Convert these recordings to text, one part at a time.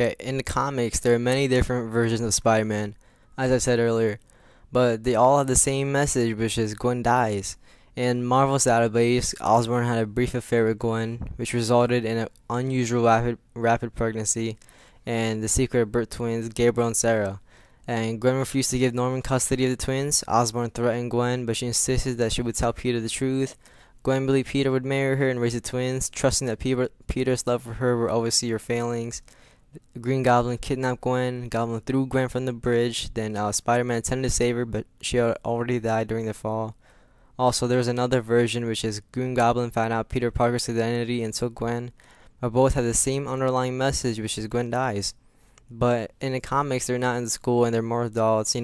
Okay, in the comics, there are many different versions of Spider-Man, as I said earlier, but they all have the same message, which is Gwen dies. In Marvel's database, Osborn had a brief affair with Gwen, which resulted in an unusual rapid pregnancy and the secret birth twins, Gabriel and Sarah. And Gwen refused to give Norman custody of the twins. Osborn threatened Gwen, but she insisted that she would tell Peter the truth. Gwen believed Peter would marry her and raise the twins, trusting that Peter's love for her would oversee her failings. Green Goblin kidnapped Gwen. Goblin threw Gwen from the bridge. Then Spider-Man attempted to save her, but she had already died during the fall. Also, there was another version, which is Green Goblin found out Peter Parker's identity and took Gwen. But both have the same underlying message, which is Gwen dies. But in the comics, they're not in school and they're more adults.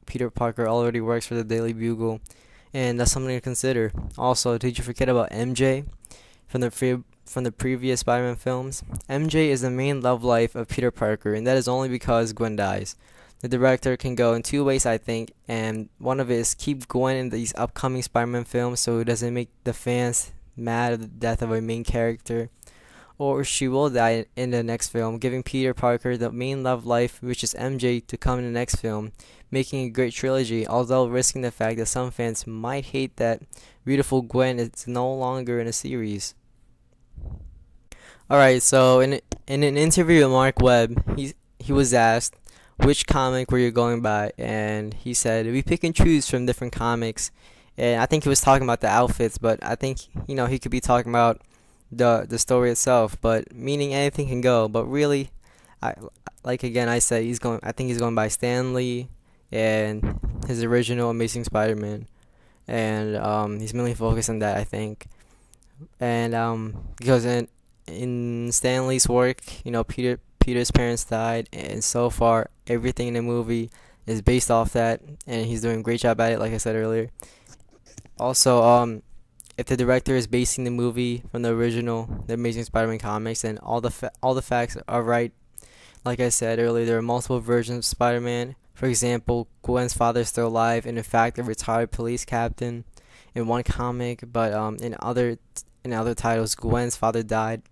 Peter Parker already works for the Daily Bugle, and that's something to consider. Also, did you forget about MJ from the previous Spider-Man films? MJ is the main love life of Peter Parker, and that is only because Gwen dies. The director can go in two ways, I think, and one of it is keep Gwen in these upcoming Spider-Man films so it doesn't make the fans mad at the death of a main character, or she will die in the next film, giving Peter Parker the main love life, which is MJ, to come in the next film, making a great trilogy, although risking the fact that some fans might hate that beautiful Gwen is no longer in a series. Alright, so in an interview with Mark Webb, he was asked which comic were you going by, and he said we pick and choose from different comics, and I think he was talking about the outfits, but I think he could be talking about the story itself, but meaning anything can go. But really, I said he's going. I think he's going by Stan Lee and his original Amazing Spider-Man, and he's mainly focused on that, I think. And because in Stan Lee's work, Peter's parents died, and so far everything in the movie is based off that, and he's doing a great job at it, like I said earlier. Also, if the director is basing the movie from the original, the Amazing Spider-Man comics, and all the facts are right, like I said earlier, there are multiple versions of Spider-Man. For example, Gwen's father is still alive, and in fact, a retired police captain in one comic. But in other titles, Gwen's father died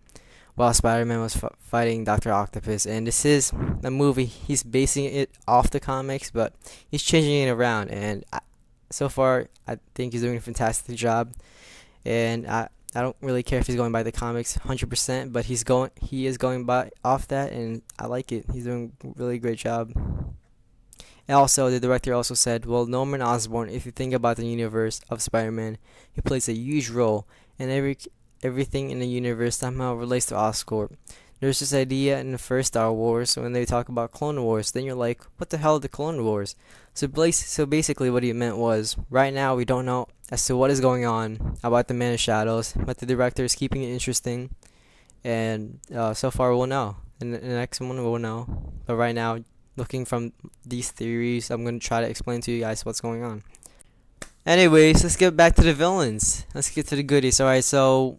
while Spider-Man was fighting Dr. Octopus. And this is a movie. He's basing it off the comics, but he's changing it around. And so far, I think he's doing a fantastic job. And I don't really care if he's going by the comics 100%, but he is going by off that, and I like it. He's doing a really great job. And also, the director also said, well, Norman Osborn, if you think about the universe of Spider-Man, he plays a huge role, and everything in the universe somehow relates to Oscorp. There's this idea in the first Star Wars when they talk about Clone Wars. Then you're like, what the hell are the Clone Wars? So basically what he meant was, right now we don't know as to what is going on about the Man of Shadows, but the director is keeping it interesting, and so far we'll know. In the next one we'll know. But right now, looking from these theories, I'm going to try to explain to you guys what's going on. Anyways, let's get back to the villains. Let's get to the goodies. Alright, so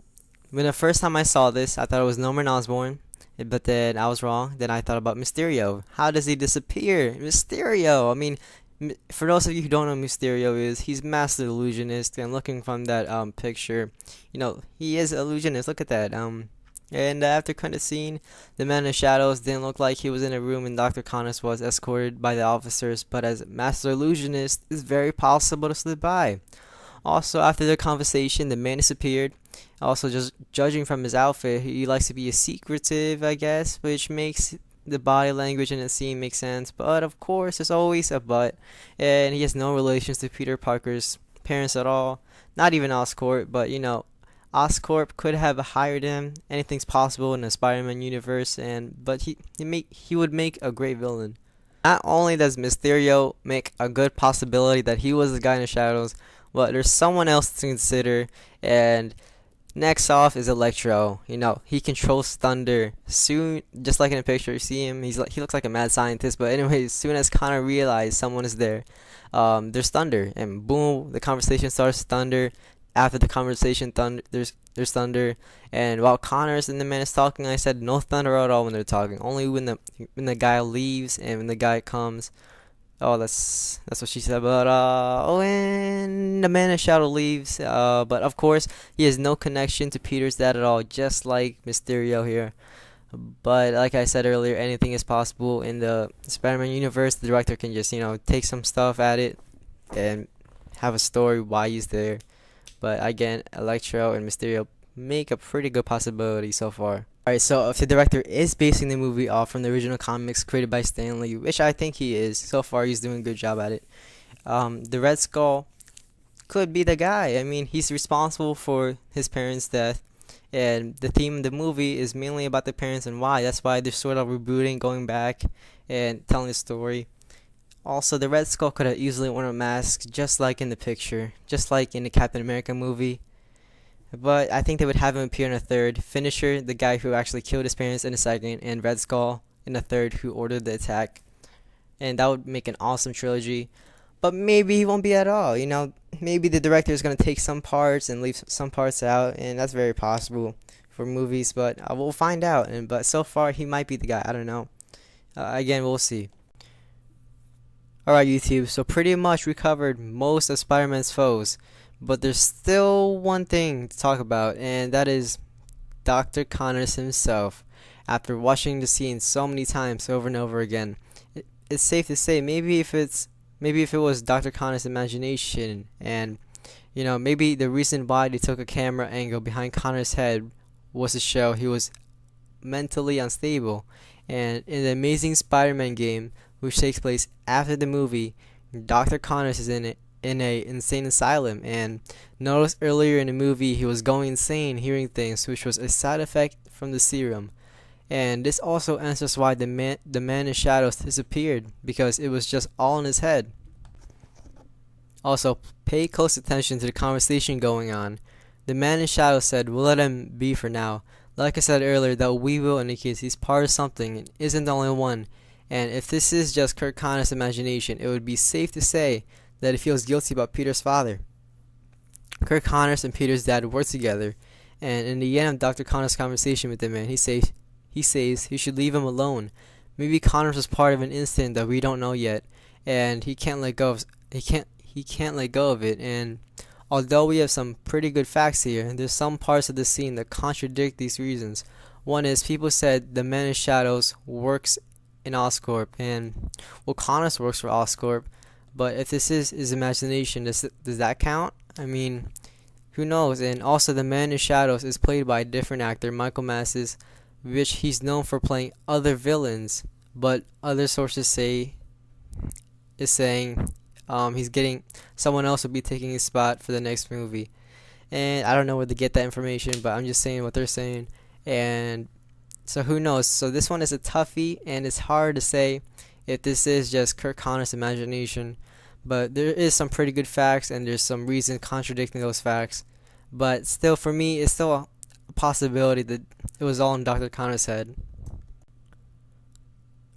when the first time I saw this, I thought it was Norman Osborn, but then I was wrong. Then I thought about Mysterio. How does he disappear? Mysterio! I mean, for those of you who don't know who Mysterio is, he's Master Illusionist, and looking from that picture, he is illusionist. Look at that. And after credit scene, the Man in Shadows didn't look like he was in a room, and Dr. Connors was escorted by the officers, but as Master Illusionist, it's very possible to slip by. Also, after their conversation, the man disappeared. Also, just judging from his outfit, he likes to be a secretive, I guess, which makes the body language in the scene make sense. But of course, there's always a but, and he has no relations to Peter Parker's parents at all. Not even Oscorp, but Oscorp could have hired him. Anything's possible in the Spider-Man universe, but he would make a great villain. Not only does Mysterio make a good possibility that he was the guy in the shadows, but there's someone else to consider, and next off is Electro. He controls thunder. Soon, just like in the picture, you see him. He looks like a mad scientist. But anyway, as soon as Connor realizes someone is there, there's thunder, and boom, the conversation starts. Thunder. After the conversation, there's thunder. And while Connors and the man is talking, I said no thunder at all when they're talking. Only when the guy leaves and when the guy comes. Oh, that's what she said. But when the Man in Shadow leaves, but of course he has no connection to Peter's dad at all, just like Mysterio here. But like I said earlier, anything is possible in the Spider-Man universe. The director can just, take some stuff at it and have a story why he's there. But again, Electro and Mysterio make a pretty good possibility so far. Alright, so if the director is basing the movie off from the original comics created by Stan Lee, which I think he is, so far he's doing a good job at it. The Red Skull could be the guy. I mean, he's responsible for his parents' death, and the theme of the movie is mainly about the parents and why. That's why they're sort of rebooting, going back, and telling the story. Also, the Red Skull could have easily worn a mask, just like in the picture, just like in the Captain America movie. But I think they would have him appear in a third. Finisher, the guy who actually killed his parents, in a second, and Red Skull in a third, who ordered the attack. And that would make an awesome trilogy. But maybe he won't be at all. Maybe the director is going to take some parts and leave some parts out, and that's very possible for movies. But we'll find out. But so far, he might be the guy. I don't know. Again, we'll see. Alright, YouTube, so pretty much we covered most of Spider-Man's foes, but there's still one thing to talk about, and that is Dr. Connors himself. After watching the scene so many times over and over again, it's safe to say maybe if it was Dr. Connors' imagination, and maybe the reason why they took a camera angle behind Connors' head was to show he was mentally unstable. And in the Amazing Spider-Man game, which takes place after the movie, Dr. Connors is in a insane asylum, and notice earlier in the movie he was going insane hearing things, which was a side effect from the serum. And this also answers why the man in shadows disappeared, because it was just all in his head. Also, pay close attention to the conversation going on. The man in shadows said, "We'll let him be for now." Like I said earlier, that "we will" indicates he's part of something and isn't the only one. And if this is just Kirk Connors' imagination, it would be safe to say that he feels guilty about Peter's father. Kirk Connors and Peter's dad work together, and in the end of Dr. Connors' conversation with the man, he says he should leave him alone. Maybe Connors was part of an incident that we don't know yet, and he can't let go of it. And although we have some pretty good facts here, there's some parts of the scene that contradict these reasons. One is, people said the Man in Shadows works in Oscorp, and Connors works for Oscorp, but if this is his imagination, does that count? I mean, who knows? And also, the Man in Shadows is played by a different actor, Michael Masses, which he's known for playing other villains, but other sources saying he's getting someone else will be taking his spot for the next movie. And I don't know where to get that information, but I'm just saying what they're saying. And so who knows? So this one is a toughie, and it's hard to say if this is just Kirk Connors' imagination. But there is some pretty good facts, and there's some reason contradicting those facts. But still, for me, it's still a possibility that it was all in Dr. Connors' head.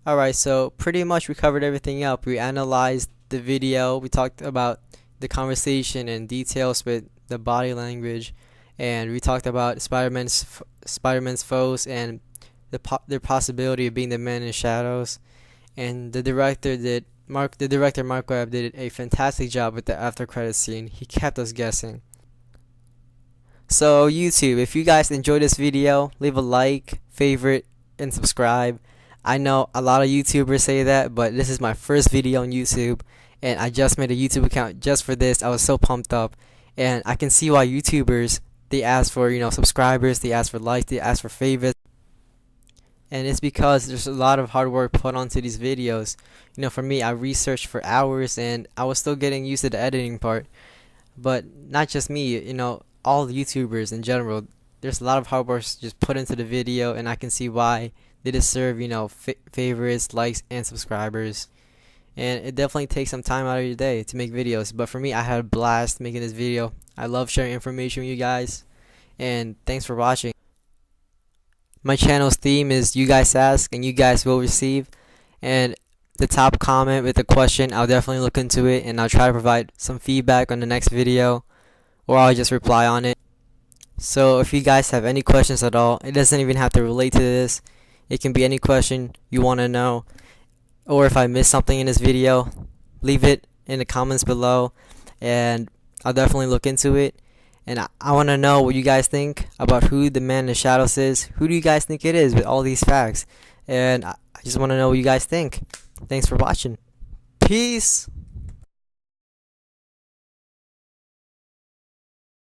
Alright, so pretty much we covered everything up. We analyzed the video, we talked about the conversation and details with the body language, and we talked about Spider-Man's foes and their possibility of being the Man in Shadows. And the director Mark Webb did a fantastic job with the after credits scene. He kept us guessing. So YouTube, if you guys enjoyed this video, leave a like, favorite, and subscribe. I know a lot of YouTubers say that, but this is my first video on YouTube, and I just made a YouTube account just for this. I was so pumped up, and I can see why YouTubers, they ask for subscribers, they ask for likes, they ask for favorites, and it's because there's a lot of hard work put onto these videos. For me, I researched for hours, and I was still getting used to the editing part. But not just me, all the YouTubers in general, there's a lot of hard work just put into the video, and I can see why they deserve favorites, likes, and subscribers. And it definitely takes some time out of your day to make videos, but for me, I had a blast making this video. I love sharing information with you guys, and thanks for watching. My channel's theme is "You Guys Ask and You Guys Will Receive," and the top comment with a question, I'll definitely look into it, and I'll try to provide some feedback on the next video, or I'll just reply on it. So if you guys have any questions at all, it doesn't even have to relate to this. It can be any question you want to know, or if I missed something in this video, leave it in the comments below, and I'll definitely look into it. And I want to know what you guys think about who the man in the shadows is. Who do you guys think it is with all these facts? And I just want to know what you guys think. Thanks for watching. Peace.